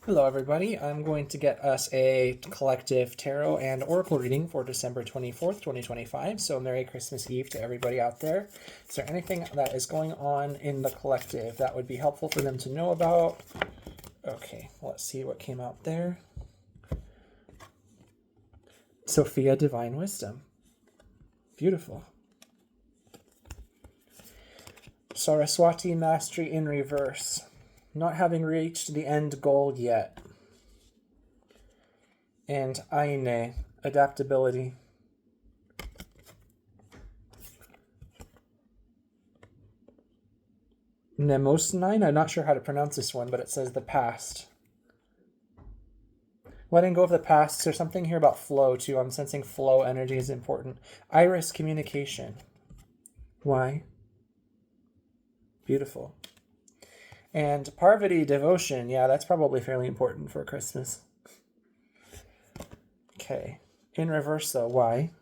Hello, everybody. I'm going to get us a collective tarot and oracle reading for December 24th, 2025. So, Merry Christmas Eve to everybody out there. Is there anything that is going on in the collective that would be helpful for them to know about? Okay, let's see what came out there. Sophia, Divine Wisdom. Beautiful. Saraswati, Mastery in Reverse. Not having reached the end goal yet. And Aine, Adaptability. Nemosnine, I'm not sure how to pronounce this one, but it says the past. Letting go of the past. There's something here about flow, too. I'm sensing flow energy is important. Iris, Communication. Why? Beautiful. And Parvati, Devotion. Yeah, that's probably fairly important for Christmas. Okay. In reverse, though, why?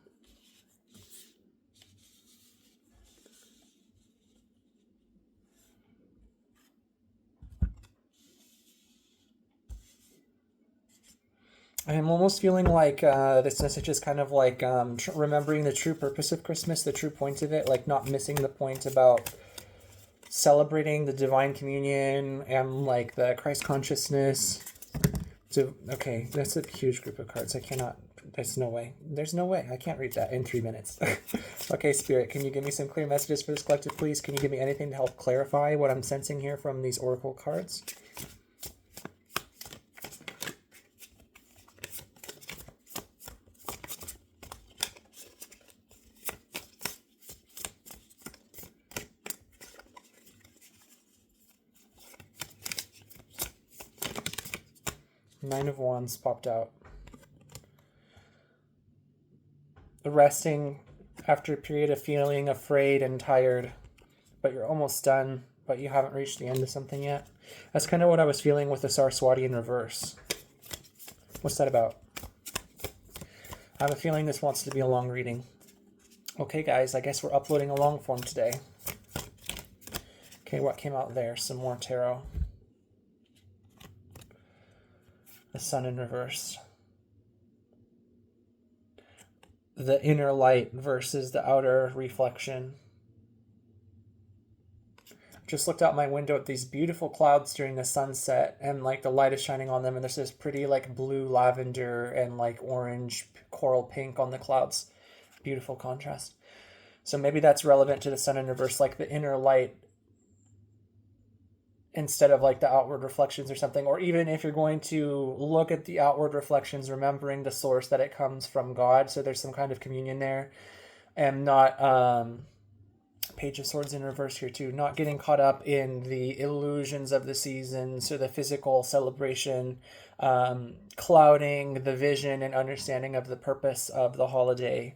I'm almost feeling like this message is kind of like remembering the true purpose of Christmas, the true point of it, like not missing the point about celebrating the divine communion and like the Christ consciousness. So, okay, that's a huge group of cards. I cannot, there's no way. There's no way. I can't read that in 3 minutes. Okay, Spirit, can you give me some clear messages for this collective, please? Can you give me anything to help clarify what I'm sensing here from these oracle cards? Nine of Wands popped out. Resting after a period of feeling afraid and tired, but you're almost done, but you haven't reached the end of something yet. That's kind of what I was feeling with the Saraswati in reverse. What's that about? I have a feeling this wants to be a long reading. Okay, guys, I guess we're uploading a long form today. Okay, what came out there? Some more tarot. The Sun in reverse. The inner light versus the outer reflection. Just looked out my window at these beautiful clouds during the sunset, and like the light is shining on them, and there's this pretty like blue lavender and like orange coral pink on the clouds. Beautiful contrast. So maybe that's relevant to the Sun in reverse, like the inner light instead of like the outward reflections or something. Or even if you're going to look at the outward reflections, remembering the source that it comes from God. So there's some kind of communion there, and not Page of Swords in reverse here too. Not getting caught up in the illusions of the seasons or the physical celebration, clouding the vision and understanding of the purpose of the holiday.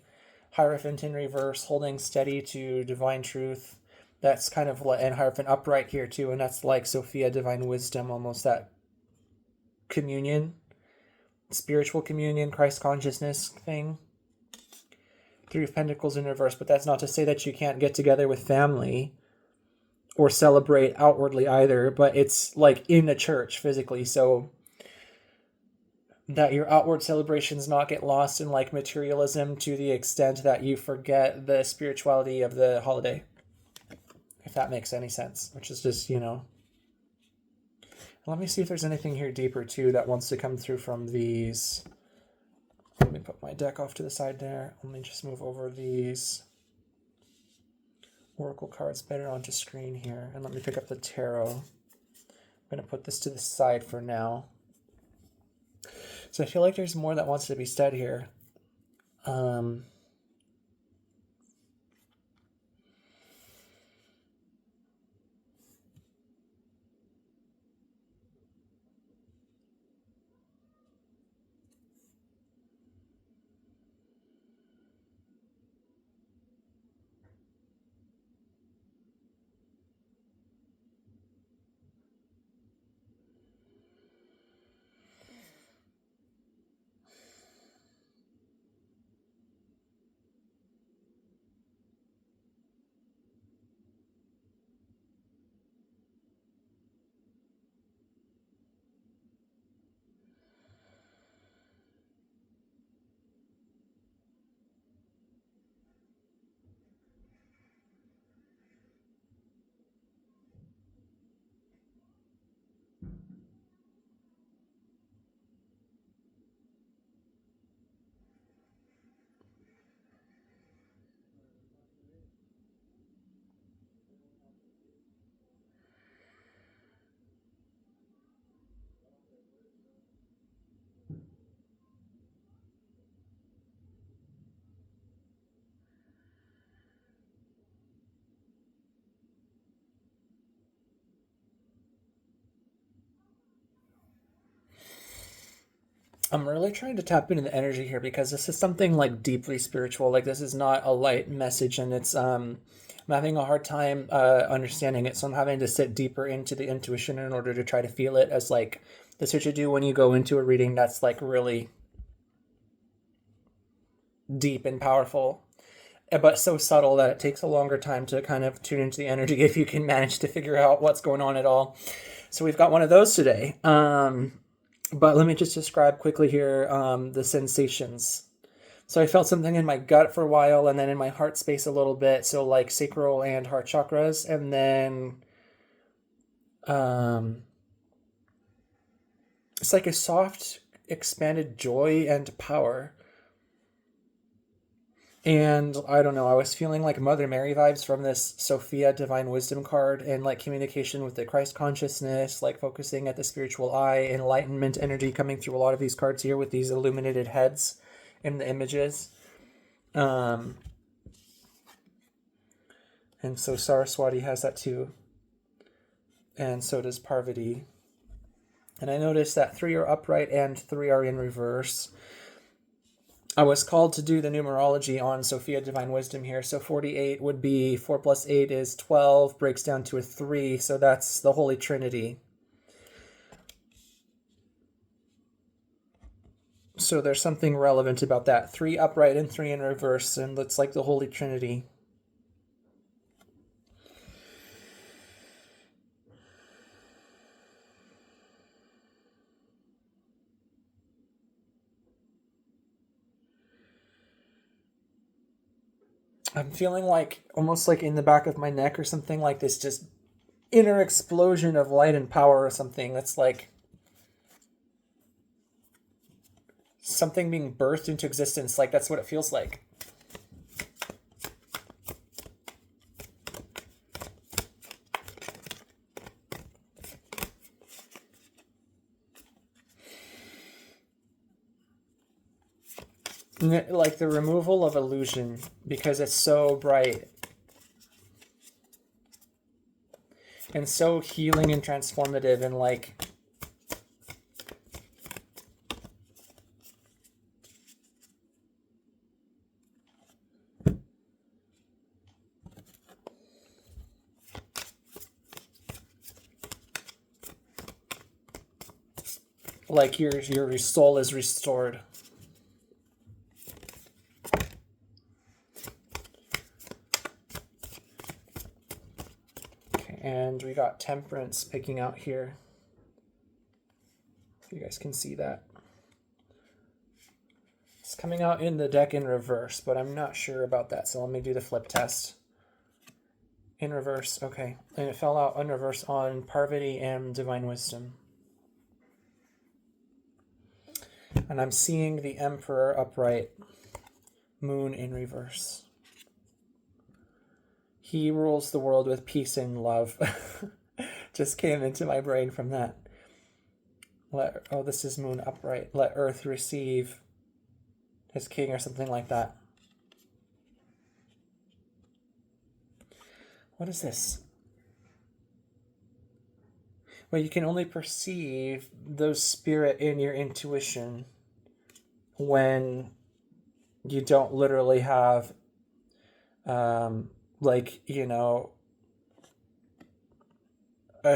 Hierophant in reverse, holding steady to divine truth. That's kind of like, and Hierophant upright here too, and that's like Sophia, Divine Wisdom, almost that communion, spiritual communion, Christ consciousness thing. Three of Pentacles in reverse, but that's not to say that you can't get together with family or celebrate outwardly either, but it's like in a church physically, so that your outward celebrations not get lost in like materialism to the extent that you forget the spirituality of the holiday, if that makes any sense, which is just, let me see if there's anything here deeper too that wants to come through from these. Let me put my deck off to the side there. Let me just move over these oracle cards better onto screen here, and let me pick up the tarot. I'm going to put this to the side for now. So I feel like there's more that wants to be said here. I'm really trying to tap into the energy here because this is something like deeply spiritual. Like this is not a light message, and it's I'm having a hard time understanding it, so I'm having to sit deeper into the intuition in order to try to feel it. As like that's what you do when you go into a reading that's like really deep and powerful, but so subtle that it takes a longer time to kind of tune into the energy if you can manage to figure out what's going on at all. So we've got one of those today. But let me just describe quickly here the sensations. So I felt something in my gut for a while, and then in my heart space a little bit. So like sacral and heart chakras, and then it's like a soft, expanded joy and power. And I don't know, I was feeling like Mother Mary vibes from this Sophia Divine Wisdom card, and like communication with the Christ consciousness, like focusing at the spiritual eye, enlightenment energy coming through a lot of these cards here with these illuminated heads in the images. And so Saraswati has that too. And so does Parvati. And I noticed that 3 are upright and 3 are in reverse. I was called to do the numerology on Sophia Divine Wisdom here. So 48 would be 4 plus 8 is 12, breaks down to a 3. So that's the Holy Trinity. So there's something relevant about that. 3 upright and 3 in reverse. And it's like the Holy Trinity. I'm feeling like almost like in the back of my neck or something, like this just inner explosion of light and power or something. That's like something being birthed into existence. Like that's what it feels like. Like the removal of illusion because it's so bright and so healing and transformative, and like your soul is restored. And we got temperance picking out here. If you guys can see that. It's coming out in the deck in reverse, but I'm not sure about that. So let me do the flip test. In reverse, okay. And it fell out in reverse on Parvati and Divine Wisdom. And I'm seeing the Emperor upright, Moon in reverse. He rules the world with peace and love. Just came into my brain from that. This is Moon upright. Let Earth receive his king or something like that. What is this? Well, you can only perceive those spirit in your intuition when you don't literally have a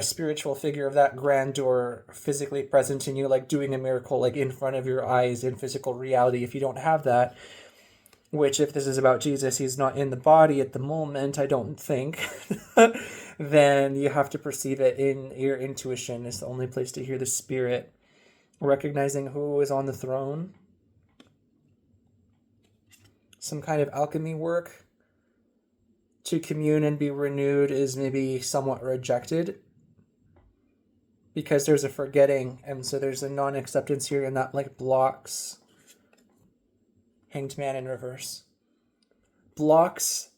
spiritual figure of that grandeur physically present in you, like doing a miracle, like in front of your eyes in physical reality. If you don't have that, which if this is about Jesus, he's not in the body at the moment, I don't think, then you have to perceive it in your intuition. It's the only place to hear the spirit, recognizing who is on the throne. Some kind of alchemy work to commune and be renewed is maybe somewhat rejected because there's a forgetting, and so there's a non-acceptance here, and that like blocks Hanged Man in reverse. Blocks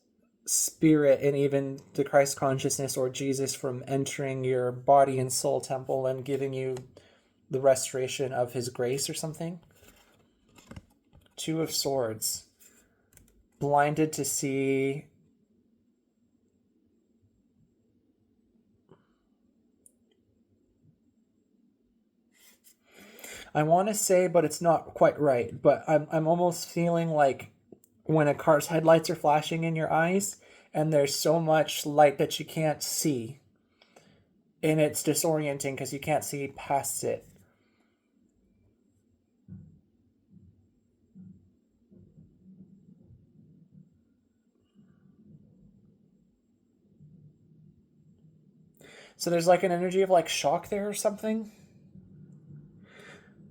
spirit and even the Christ consciousness or Jesus from entering your body and soul temple and giving you the restoration of his grace or something. 2 of Swords. Blinded to see I want to say, but it's not quite right. But I'm almost feeling like when a car's headlights are flashing in your eyes and there's so much light that you can't see. And it's disorienting because you can't see past it. So there's like an energy of like shock there or something.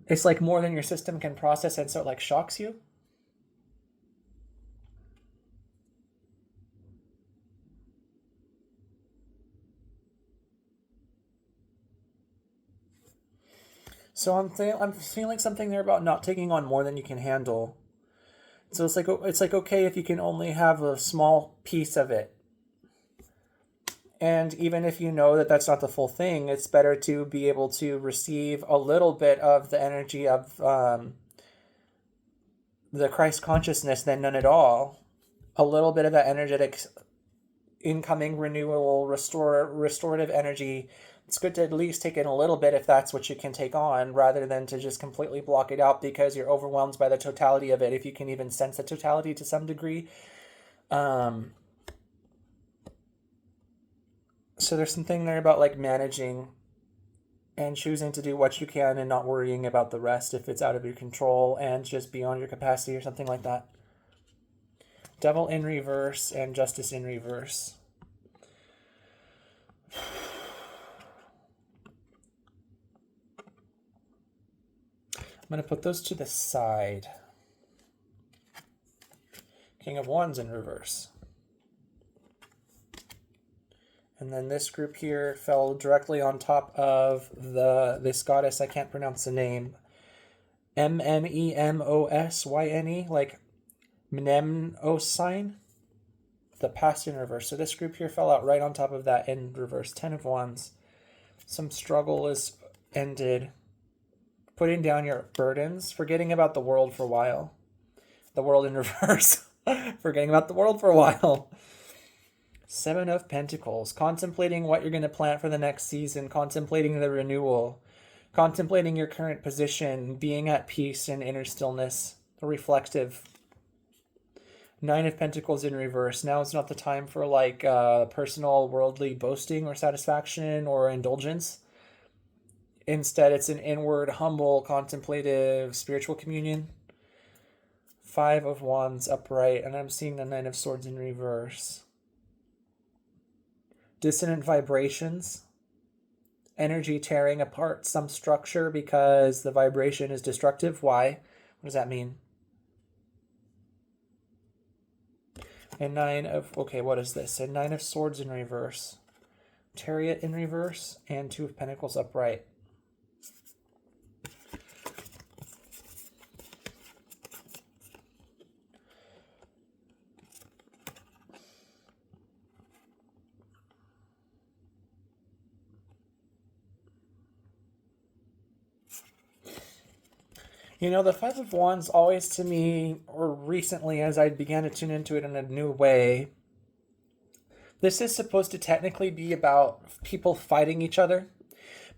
It's like more than your system can process, and so it like shocks you. So I'm feeling something there about not taking on more than you can handle. So it's like okay if you can only have a small piece of it. And even if you know that that's not the full thing, it's better to be able to receive a little bit of the energy of the Christ consciousness than none at all. A little bit of that energetic incoming renewal, restorative energy. It's good to at least take in a little bit if that's what you can take on, rather than to just completely block it out because you're overwhelmed by the totality of it, if you can even sense the totality to some degree. So there's something there about like managing and choosing to do what you can and not worrying about the rest if it's out of your control and just beyond your capacity or something like that. Devil in reverse and justice in reverse. I'm going to put those to the side. King of Wands in reverse. And then this group here fell directly on top of this goddess. I can't pronounce the name. Mnemosyne, like Mnemosyne, the past in reverse. So this group here fell out right on top of that in reverse. 10 of Wands. Some struggle is ended. Putting down your burdens. Forgetting about the world for a while. The world in reverse. Forgetting about the world for a while. 7 of Pentacles. Contemplating what you're going to plant for the next season. Contemplating the renewal. Contemplating your current position. Being at peace in inner stillness. Reflective. 9 of Pentacles in reverse. Now is not the time for like personal worldly boasting or satisfaction or indulgence. Instead, it's an inward, humble, contemplative, spiritual communion. 5 of Wands upright, and I'm seeing the 9 of Swords in reverse. Dissonant vibrations. Energy tearing apart some structure because the vibration is destructive. Why? What does that mean? And 9 of... Okay, what is this? And 9 of Swords in reverse. Chariot in reverse, and 2 of Pentacles upright. You know, the 5 of Wands always to me, or recently as I began to tune into it in a new way, this is supposed to technically be about people fighting each other.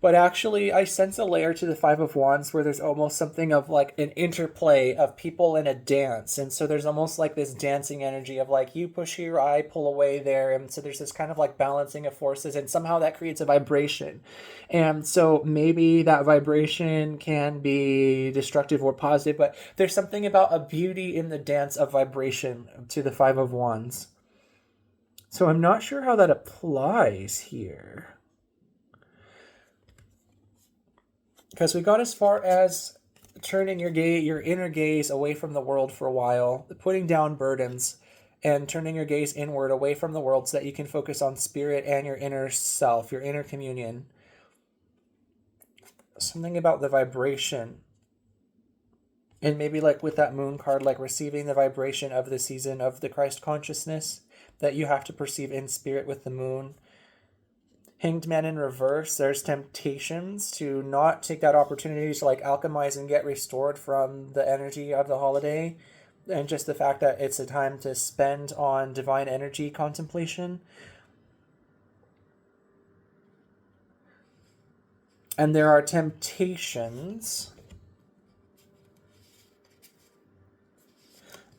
But actually, I sense a layer to the 5 of Wands where there's almost something of like an interplay of people in a dance. And so there's almost like this dancing energy of like you push here, I pull away there. And so there's this kind of like balancing of forces, and somehow that creates a vibration. And so maybe that vibration can be destructive or positive, but there's something about a beauty in the dance of vibration to the 5 of Wands. So I'm not sure how that applies here. Because we got as far as turning your inner gaze away from the world for a while, putting down burdens, and turning your gaze inward away from the world so that you can focus on spirit and your inner self, your inner communion. Something about the vibration. And maybe like with that moon card, like receiving the vibration of the season of the Christ consciousness that you have to perceive in spirit with the moon. Hanged Man in reverse, there's temptations to not take that opportunity to like alchemize and get restored from the energy of the holiday, and just the fact that it's a time to spend on divine energy contemplation. And there are temptations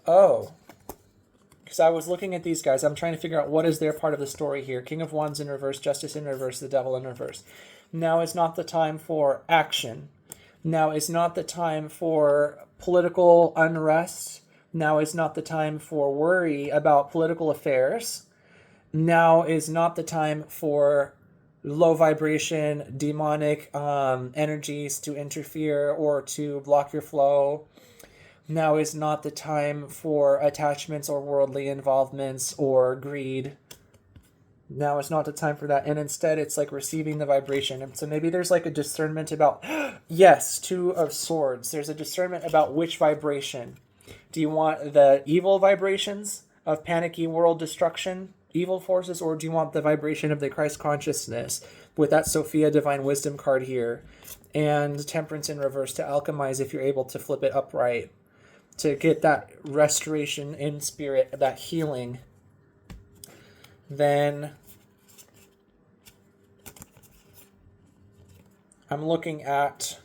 Oh. Because I was looking at these guys. I'm trying to figure out what is their part of the story here. King of Wands in reverse, Justice in reverse, the Devil in reverse. Now is not the time for action. Now is not the time for political unrest. Now is not the time for worry about political affairs. Now is not the time for low vibration, demonic energies to interfere or to block your flow. Now is not the time for attachments or worldly involvements or greed. Now is not the time for that. And instead, it's like receiving the vibration. And so maybe there's like a discernment about, yes, Two of Swords. There's a discernment about which vibration. Do you want the evil vibrations of panicky world destruction, evil forces, or do you want the vibration of the Christ consciousness with that Sophia Divine Wisdom card here and Temperance in reverse to alchemize if you're able to flip it upright, to get that restoration in spirit, that healing? Then I'm looking at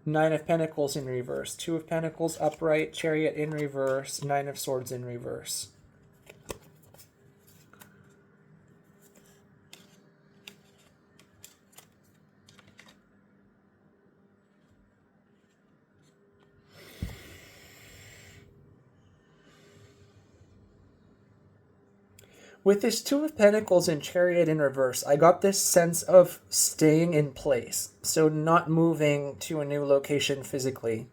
Nine of Pentacles in reverse, Two of Pentacles upright, Chariot in reverse, Nine of Swords in reverse. With this Two of Pentacles and Chariot in reverse, I got this sense of staying in place. So not moving to a new location physically.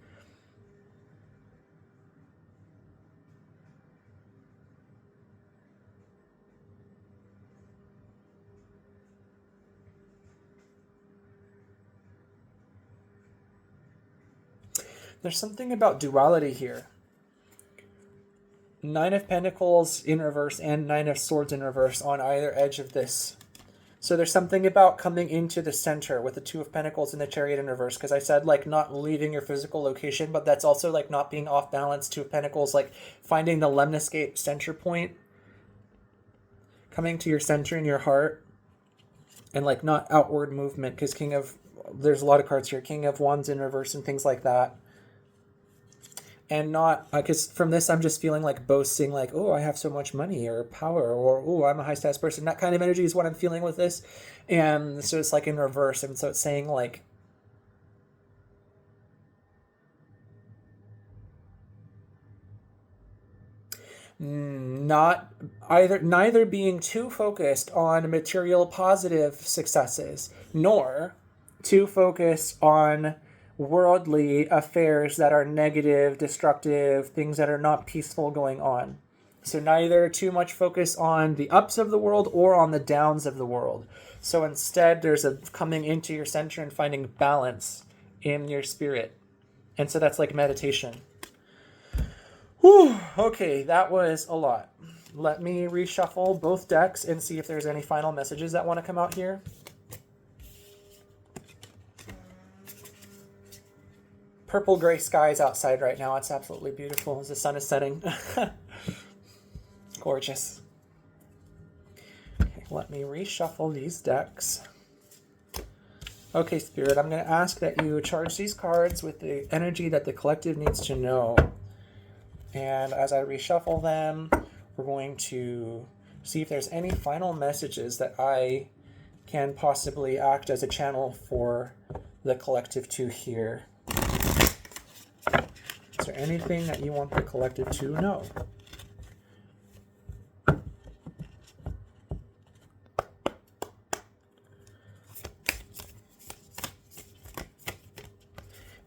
There's something about duality here. Nine of Pentacles in reverse and Nine of Swords in reverse on either edge of this. So there's something about coming into the center with the Two of Pentacles and the Chariot in reverse. Because I said like not leaving your physical location, but that's also like not being off balance. Two of Pentacles, like finding the lemniscate center point. Coming to your center in your heart. And like not outward movement. Because there's a lot of cards here. King of Wands in reverse and things like that. And not, because from this I'm just feeling like boasting, like, oh, I have so much money or power, or oh, I'm a high status person. That kind of energy is what I'm feeling with this. And so it's like in reverse. And so it's saying like, neither being too focused on material positive successes, nor too focused on worldly affairs that are negative, destructive, things that are not peaceful going on. So neither too much focus on the ups of the world or on the downs of the world. So instead, there's a coming into your center and finding balance in your spirit. And so that's like meditation. Whew, okay, that was a lot. Let me reshuffle both decks and see if there's any final messages that want to come out here. Purple gray skies outside right now. It's absolutely beautiful as the sun is setting. Gorgeous. Okay, let me reshuffle these decks. Okay, Spirit, I'm going to ask that you charge these cards with the energy that the collective needs to know. And as I reshuffle them, we're going to see if there's any final messages that I can possibly act as a channel for the collective to hear. Is there anything that you want the collective to know?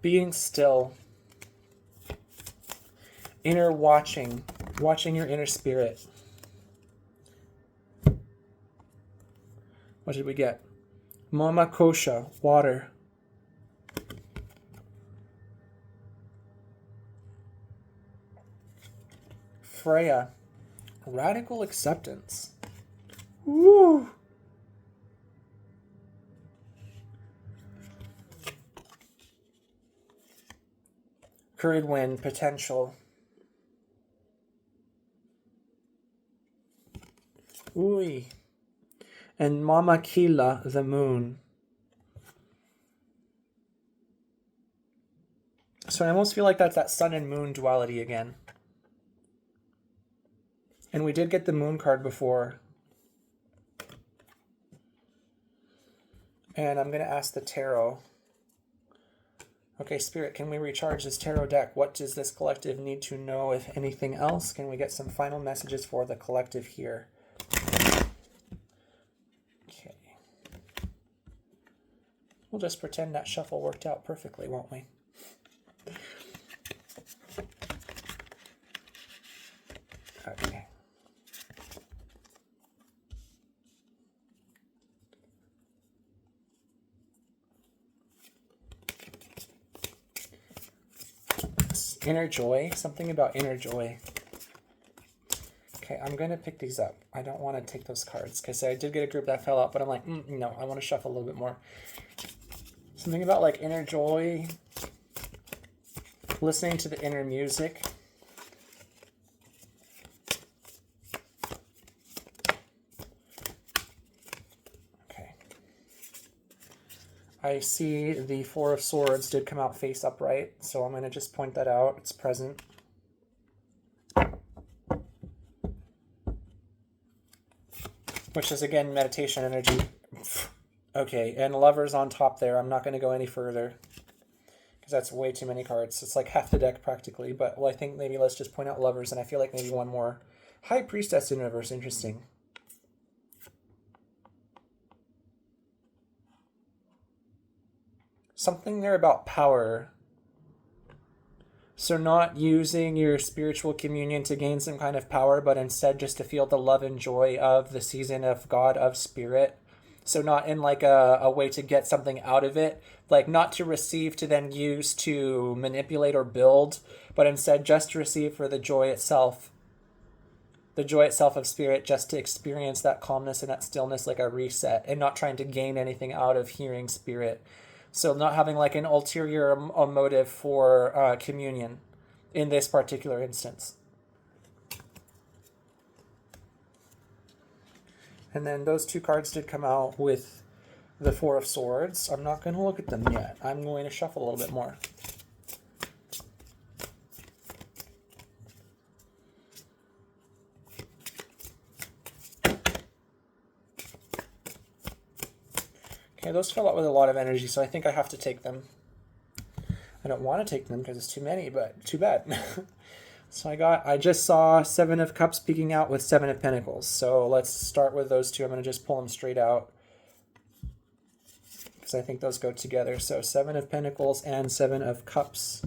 Being still. Inner watching. Watching your inner spirit. What did we get? Mama Kosha, water. Freya, radical acceptance. Woo! Curried wind, potential. Ooh. And Mama Kila, the moon. So I almost feel like that's that sun and moon duality again. And we did get the moon card before. And I'm going to ask the tarot. Okay, Spirit, can we recharge this tarot deck? What does this collective need to know, if anything else? Can we get some final messages for the collective here? Okay. We'll just pretend that shuffle worked out perfectly, won't we? Okay. Inner joy, something about inner joy. Okay, I'm going to pick these up. I don't want to take those cards because I did get a group that fell out, but I'm like, no, I want to shuffle a little bit more. Something about like inner joy, listening to the inner music. Okay. I see the Four of Swords did come out face upright, so I'm going to just point that out. It's present. Which is, again, meditation energy. Okay, and Lovers on top there. I'm not going to go any further because that's way too many cards. It's like half the deck practically, but well, I think maybe let's just point out Lovers, and I feel like maybe one more. High Priestess in reverse, interesting. Something there about power. So not using your spiritual communion to gain some kind of power, but instead just to feel the love and joy of the season of God, of Spirit. So not in like a way to get something out of it, like not to receive to then use to manipulate or build, but instead just to receive for the joy itself. The joy itself of Spirit, just to experience that calmness and that stillness, like a reset, and not trying to gain anything out of hearing Spirit. So not having like an ulterior motive for communion in this particular instance. And then those two cards did come out with the Four of Swords. I'm not going to look at them yet. I'm going to shuffle a little bit more. Okay, those fell out with a lot of energy, so I think I have to take them. I don't want to take them because it's too many, but too bad. So I just saw Seven of Cups peeking out with Seven of Pentacles. So let's start with those two. I'm going to just pull them straight out because I think those go together. So Seven of Pentacles and Seven of Cups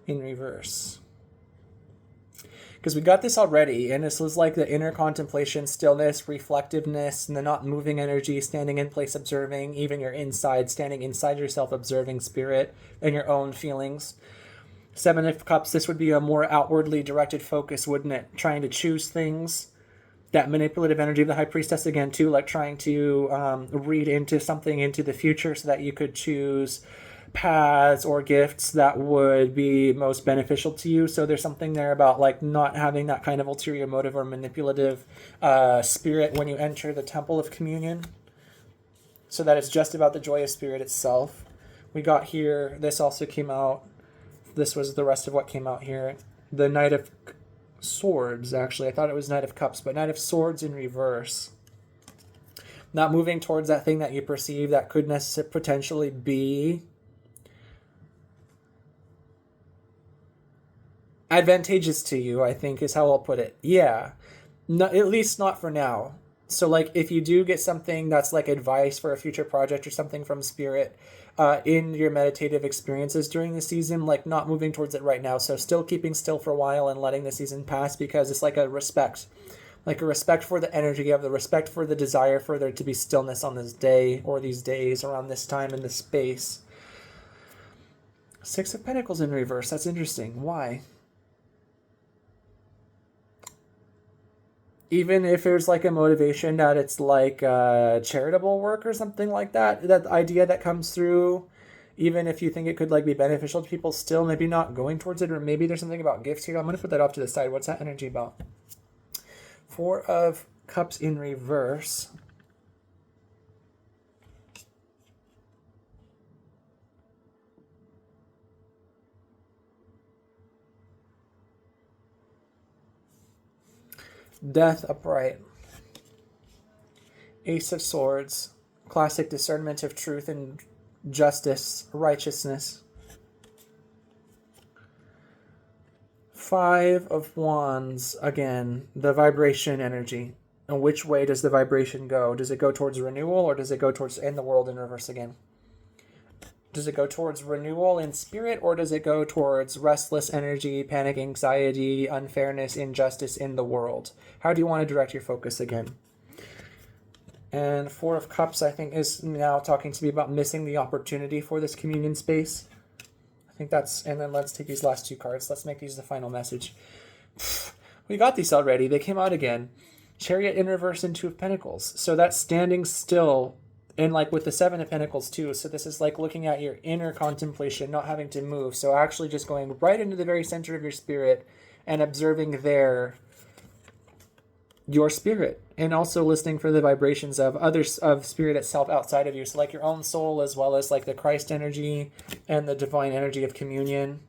in reverse. Because we got this already, and this was like the inner contemplation, stillness, reflectiveness, and the not moving energy, standing in place, observing, even your inside, standing inside yourself, observing Spirit and your own feelings. Seven of Cups, this would be a more outwardly directed focus, wouldn't it? Trying to choose things. That manipulative energy of the High Priestess again, too, like trying to read into something into the future so that you could choose paths or gifts that would be most beneficial to you. So there's something there about like not having that kind of ulterior motive or manipulative spirit when you enter the temple of communion. So that it's just about the joy of Spirit itself. We got here, this also came out. This was the rest of what came out here. The Knight of Swords, actually. I thought it was Knight of Cups, but Knight of Swords in reverse. Not moving towards that thing that you perceive that could potentially be advantageous to you, I think is how I'll put it. Yeah. No, at least not for now. So like if you do get something that's like advice for a future project or something from Spirit in your meditative experiences during the season, like not moving towards it right now. So still keeping still for a while and letting the season pass, because it's like a respect. Like a respect for the energy of the respect for the desire for there to be stillness on this day or these days around this time in this space. Six of Pentacles in reverse. That's interesting. Why? Even if there's like a motivation that it's like charitable work or something like that, that idea that comes through, even if you think it could like be beneficial to people, still maybe not going towards it, or maybe there's something about gifts here. I'm going to put that off to the side. What's that energy about? Four of Cups in reverse. Death upright. Ace of Swords. Classic discernment of truth and justice, righteousness. Five of Wands, again, the vibration energy. And which way does the vibration go? Does it go towards renewal, or does it go towards end the world in reverse again? Does it go towards renewal in spirit, or does it go towards restless energy, panic, anxiety, unfairness, injustice in the world? How do you want to direct your focus again? And Four of Cups, I think, is now talking to me about missing the opportunity for this communion space. I think that's, and then let's take these last two cards. Let's make these the final message. We got these already. They came out again. Chariot in reverse and Two of Pentacles. So that's standing still, and like with the Seven of Pentacles too. So this is like looking at your inner contemplation, not having to move. So actually just going right into the very center of your spirit and observing there your spirit, and also listening for the vibrations of others, of spirit itself outside of you. So like your own soul, as well as like the Christ energy and the divine energy of communion.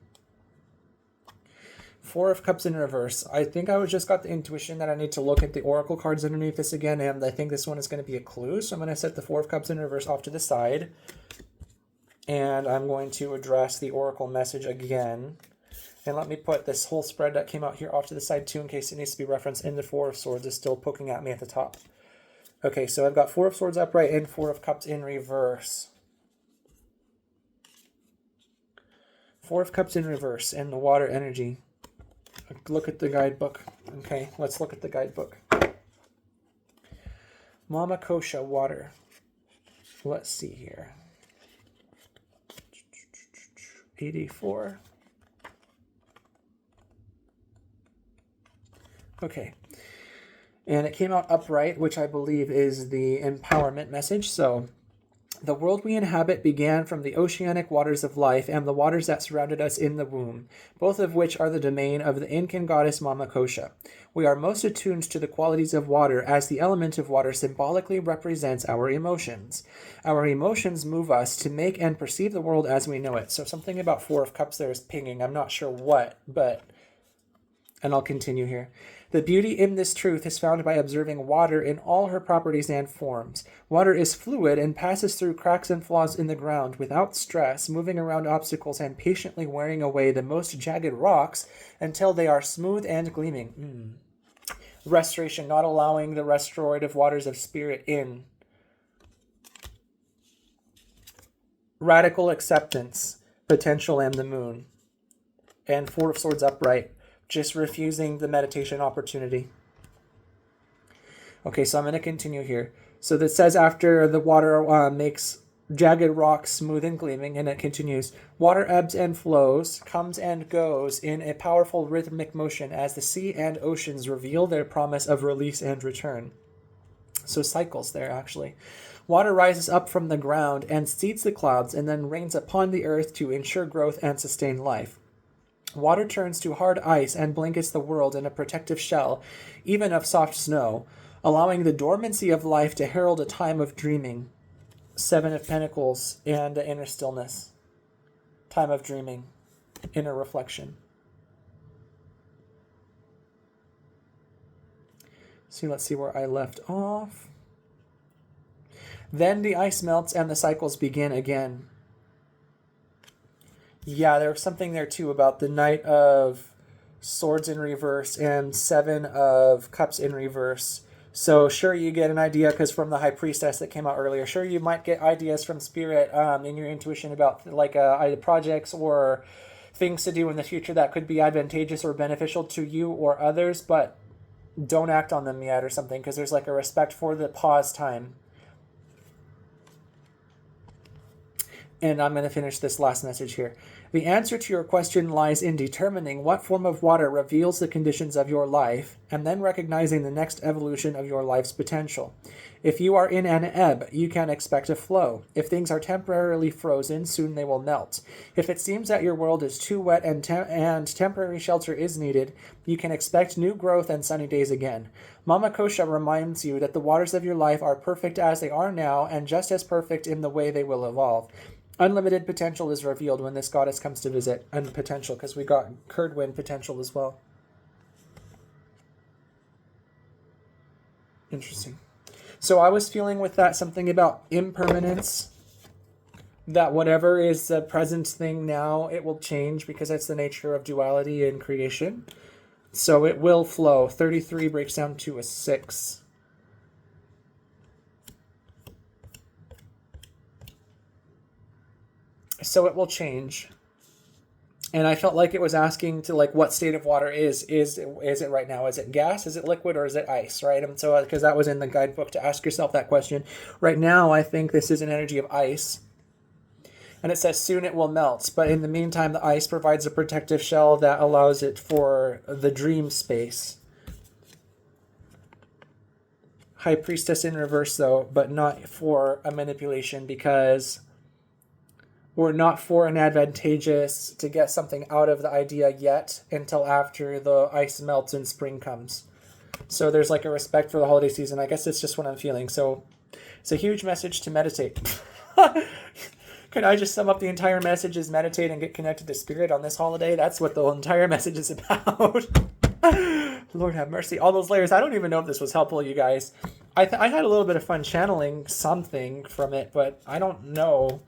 Four of Cups in reverse. I think I just got the intuition that I need to look at the oracle cards underneath this again, and I think this one is going to be a clue. So I'm going to set the Four of Cups in reverse off to the side, and I'm going to address the oracle message again. And let me put this whole spread that came out here off to the side too, in case it needs to be referenced in the Four of Swords is still poking at me at the top. Okay, so I've got Four of Swords upright and Four of Cups in reverse. Four of Cups in reverse and the water energy. Look at the guidebook. Okay, let's look at the guidebook. Mama Kosha, water. Let's see here. 84. Okay, and it came out upright, which I believe is the empowerment message. So, the world we inhabit began from the oceanic waters of life and the waters that surrounded us in the womb, both of which are the domain of the Incan goddess Mama Kosha. We are most attuned to the qualities of water, as the element of water symbolically represents our emotions. Our emotions move us to make and perceive the world as we know it. So something about Four of Cups there is pinging. I'm not sure what, but... And I'll continue here. The beauty in this truth is found by observing water in all her properties and forms. Water is fluid and passes through cracks and flaws in the ground without stress, moving around obstacles and patiently wearing away the most jagged rocks until they are smooth and gleaming. Restoration, not allowing the restorative waters of spirit in. Radical acceptance, potential, and the moon. And Four of Swords upright. Just refusing the meditation opportunity. Okay, so I'm going to continue here. So that says after the water makes jagged rocks smooth and gleaming, and it continues, water ebbs and flows, comes and goes in a powerful rhythmic motion as the sea and oceans reveal their promise of release and return. So cycles there, actually. Water rises up from the ground and seeds the clouds and then rains upon the earth to ensure growth and sustain life. Water turns to hard ice and blankets the world in a protective shell, even of soft snow, allowing the dormancy of life to herald a time of dreaming. Seven of Pentacles and the inner stillness. Time of dreaming. Inner reflection. So let's see where I left off. Then the ice melts and the cycles begin again. Yeah, there was something there too about the Knight of Swords in reverse and Seven of Cups in reverse. So sure, you get an idea, because from the High Priestess that came out earlier, sure, you might get ideas from Spirit in your intuition about like either projects or things to do in the future that could be advantageous or beneficial to you or others, but don't act on them yet or something, because there's like a respect for the pause time. And I'm going to finish this last message here. The answer to your question lies in determining what form of water reveals the conditions of your life, and then recognizing the next evolution of your life's potential. If you are in an ebb, you can expect a flow. If things are temporarily frozen, soon they will melt. If it seems that your world is too wet and temporary shelter is needed, you can expect new growth and sunny days again. Mama Kosha reminds you that the waters of your life are perfect as they are now, and just as perfect in the way they will evolve. Unlimited potential is revealed when this goddess comes to visit. And potential, because we got Curdwind potential as well. Interesting. So I was feeling with that something about impermanence, that whatever is the present thing now, it will change because that's the nature of duality and creation. So it will flow. 33 breaks down to a 6. So it will change. And I felt like it was asking to like what state of water is it right now? Is it gas? Is it liquid? Or is it ice? Right? And so because that was in the guidebook to ask yourself that question. Right now, I think this is an energy of ice. And it says soon it will melt. But in the meantime, the ice provides a protective shell that allows it for the dream space. High priestess in reverse though, but not for a manipulation, because we're not for an advantageous to get something out of the idea yet until after the ice melts and spring comes. So there's like a respect for the holiday season. I guess it's just what I'm feeling. So it's a huge message to meditate. Can I just sum up the entire message as meditate and get connected to spirit on this holiday? That's what the entire message is about. Lord have mercy. All those layers. I don't even know if this was helpful, you guys. I had a little bit of fun channeling something from it, but I don't know.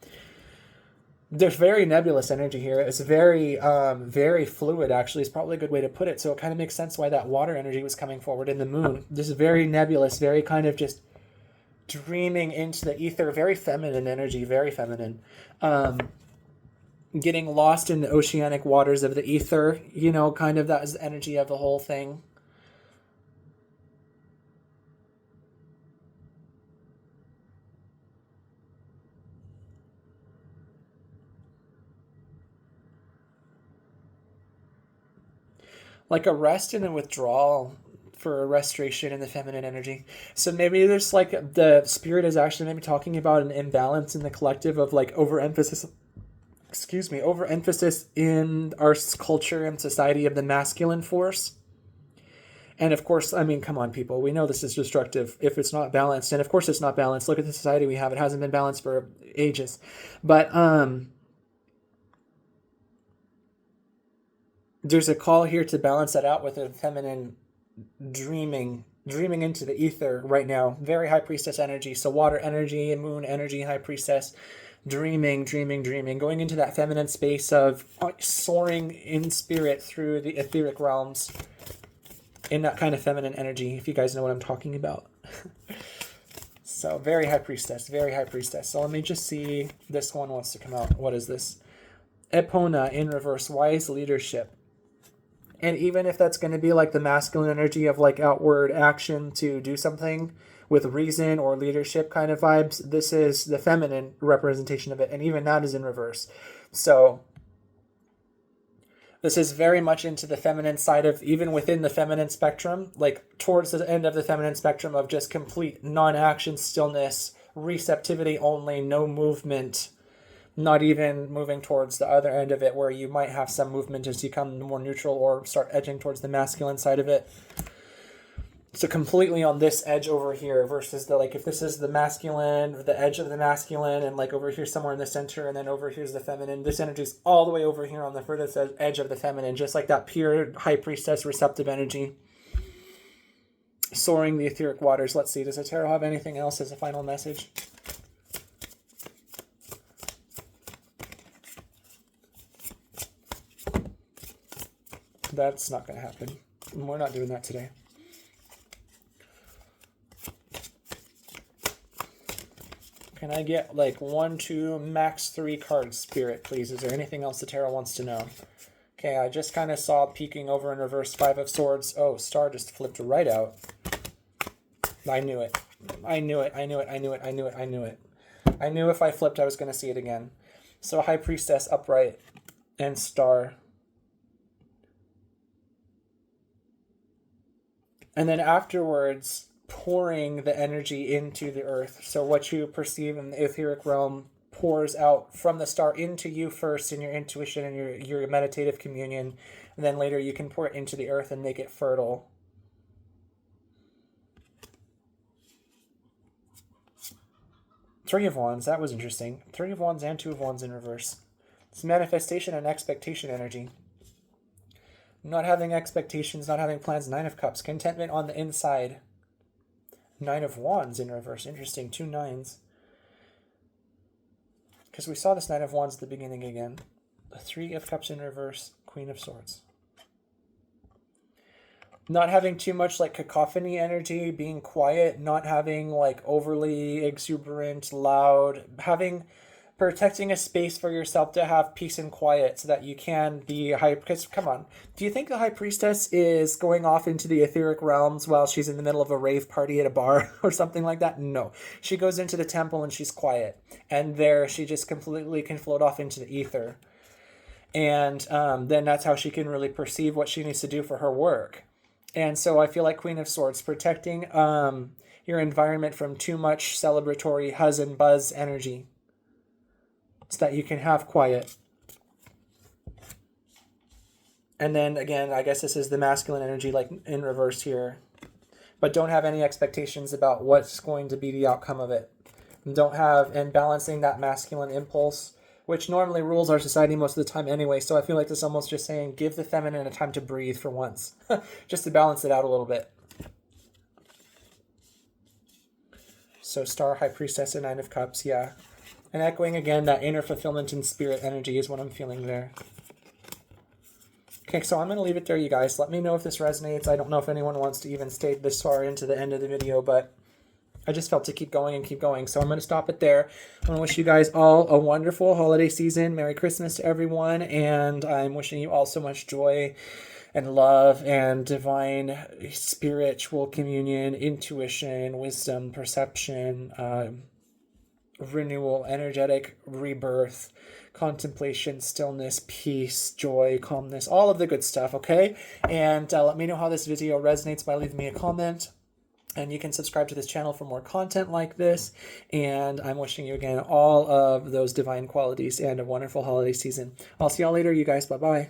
There's very nebulous energy here. It's very, very fluid, actually, is probably a good way to put it. So it kind of makes sense why that water energy was coming forward in the moon. This is very nebulous, very kind of just dreaming into the ether, very feminine energy, very feminine. Getting lost in the oceanic waters of the ether, you know, kind of that is the energy of the whole thing. Like a rest and a withdrawal for a restoration in the feminine energy. So maybe there's like the spirit is actually maybe talking about an imbalance in the collective of like overemphasis in our culture and society of the masculine force. And of course, I mean, come on, people. We know this is destructive if it's not balanced. And of course it's not balanced. Look at the society we have. It hasn't been balanced for ages. But there's a call here to balance that out with a feminine dreaming into the ether right now. Very high priestess energy. So water energy, moon energy, high priestess, dreaming, going into that feminine space of soaring in spirit through the etheric realms in that kind of feminine energy, if you guys know what I'm talking about. So very high priestess, very high priestess. So let me just see. This one wants to come out. What is this? Epona in reverse, wise leadership. And even if that's going to be like the masculine energy of like outward action to do something with reason or leadership kind of vibes, this is the feminine representation of it. And even that is in reverse. So this is very much into the feminine side of, even within the feminine spectrum, like towards the end of the feminine spectrum of just complete non-action, stillness, receptivity only, no movement. Not even moving towards the other end of it where you might have some movement as you come more neutral or start edging towards the masculine side of it. So completely on this edge over here versus the, like, if this is the masculine, the edge of the masculine, and like over here somewhere in the center, and then over here's the feminine. This energy is all the way over here on the furthest edge of the feminine, just like that pure high priestess receptive energy. Soaring the etheric waters. Let's see, does the tarot have anything else as a final message? That's not going to happen. We're not doing that today. Can I get like 1, 2, max 3 cards, Spirit, please? Is there anything else the tarot wants to know? Okay, I just kind of saw peeking over in reverse 5 of Swords. Oh, Star just flipped right out. I knew it. I knew it. I knew if I flipped I was going to see it again. So High Priestess, upright, and Star. And then afterwards, pouring the energy into the earth. So what you perceive in the etheric realm pours out from the star into you first in your intuition and your meditative communion. And then later you can pour it into the earth and make it fertile. Three of Wands, that was interesting. 3 of Wands and 2 of Wands in reverse. It's manifestation and expectation energy. Not having expectations, not having plans, 9 of Cups. Contentment on the inside. Nine of Wands in reverse. Interesting. 2 nines. Because we saw this Nine of Wands at the beginning again. The 3 of Cups in reverse. Queen of Swords. Not having too much like cacophony energy, being quiet, not having like overly exuberant, loud, protecting a space for yourself to have peace and quiet so that you can be high. Because come on, do you think the High Priestess is going off into the etheric realms while she's in the middle of a rave party at a bar or something like that? No, she goes into the temple and she's quiet, and there she just completely can float off into the ether, and then that's how she can really perceive what she needs to do for her work. And so I feel like Queen of Swords, protecting your environment from too much celebratory huzz and buzz energy so that you can have quiet. And then again, I guess this is the masculine energy like in reverse here. But don't have any expectations about what's going to be the outcome of it. And balancing that masculine impulse, which normally rules our society most of the time anyway. So I feel like this is almost just saying, give the feminine a time to breathe for once, just to balance it out a little bit. So Star, High Priestess, and 9 of Cups, yeah. And echoing again, that inner fulfillment and spirit energy is what I'm feeling there. Okay, so I'm going to leave it there, you guys. Let me know if this resonates. I don't know if anyone wants to even stay this far into the end of the video, but I just felt to keep going and keep going. So I'm going to stop it there. I want to wish you guys all a wonderful holiday season. Merry Christmas to everyone. And I'm wishing you all so much joy and love and divine spiritual communion, intuition, wisdom, perception, renewal, energetic rebirth, contemplation, stillness, peace, joy, calmness, all of the good stuff, okay? And let me know how this video resonates by leaving me a comment. And you can subscribe to this channel for more content like this. And I'm wishing you again all of those divine qualities and a wonderful holiday season. I'll see y'all later, you guys. Bye-bye.